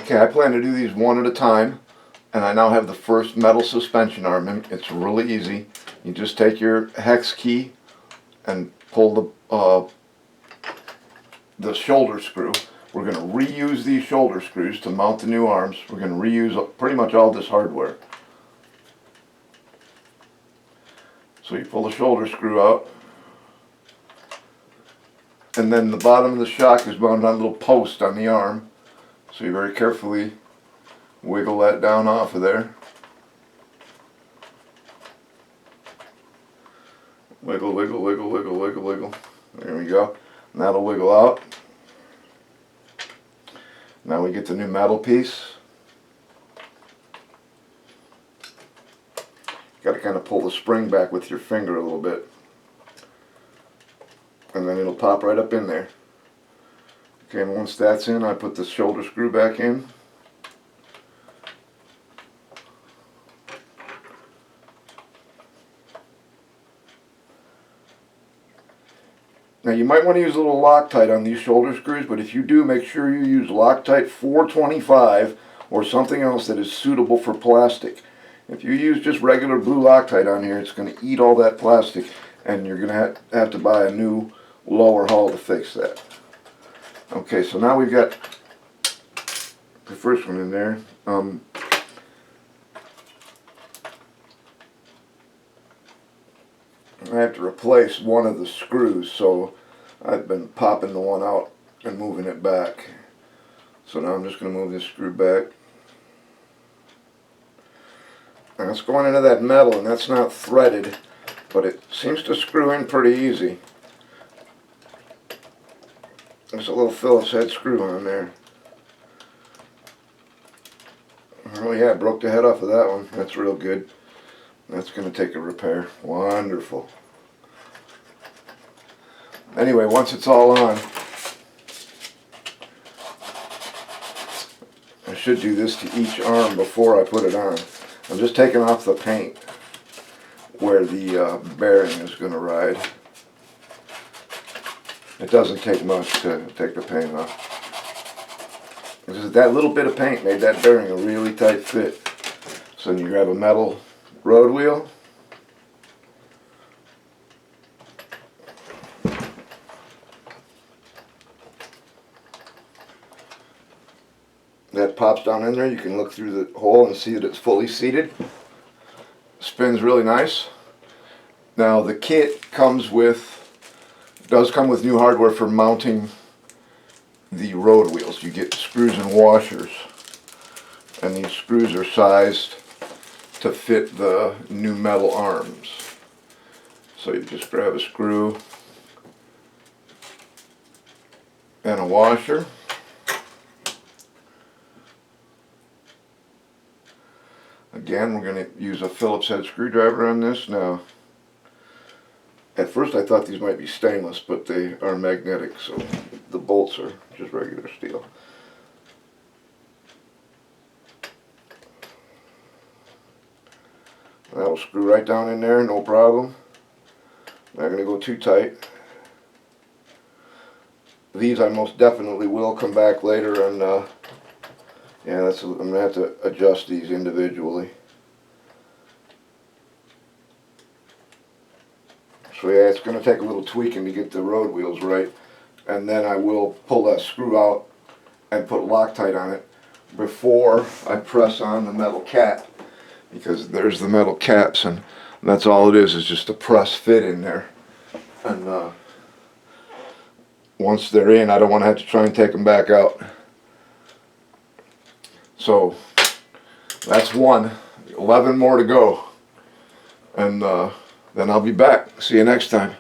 Okay, I plan to do these one at a time, and I now have the first metal suspension arm. It's really easy. You just take your hex key and pull the shoulder screw. We're going to reuse these shoulder screws to mount the new arms. We're going to reuse pretty much all this hardware. So you pull the shoulder screw out, and then the bottom of the shock is mounted on a little post on the arm. So you very carefully wiggle that down off of there. Wiggle, wiggle, wiggle, wiggle, wiggle, wiggle. There we go. And that'll wiggle out. Now we get the new metal piece. Got to kind of pull the spring back with your finger a little bit. And then it'll pop right up in there. Okay, and once that's in, I put the shoulder screw back in. Now you might want to use a little Loctite on these shoulder screws, but if you do, make sure you use Loctite 425 or something else that is suitable for plastic. If you use just regular blue Loctite on here, it's going to eat all that plastic, and you're going to have to buy a new lower hull to fix that. Okay, so now we've got the first one in there. I have to replace one of the screws, so I've been popping the one out and moving it back. So now I'm just going to move this screw back. And it's going into that metal, and that's not threaded, but it seems to screw in pretty easy. There's a little Phillips head screw on there. Oh yeah, I broke the head off of that one. That's real good. That's going to take a repair. Wonderful. Anyway, once it's all on, I should do this to each arm before I put it on. I'm just taking off the paint where the bearing is going to ride. It doesn't take much to take the paint off. That little bit of paint made that bearing a really tight fit. So then you grab a metal road wheel. That pops down in there. You can look through the hole and see that it's fully seated. Spins really nice. Now the kit does come with new hardware for mounting the road wheels. You get screws and washers, and these screws are sized to fit the new metal arms. So you just grab a screw and a washer. Again, we're going to use a Phillips head screwdriver on this. Now, at first I thought these might be stainless, but they are magnetic, so the bolts are just regular steel. That will screw right down in there, no problem. Not going to go too tight. These I most definitely will come back later and yeah, I'm going to have to adjust these individually. So yeah, it's going to take a little tweaking to get the road wheels right, and then I will pull that screw out and put Loctite on it before I press on the metal cap, because there's the metal caps, and that's all it is just a press fit in there. And once they're in, I don't want to have to try and take them back out. So that's 11 more to go, and then I'll be back. See you next time.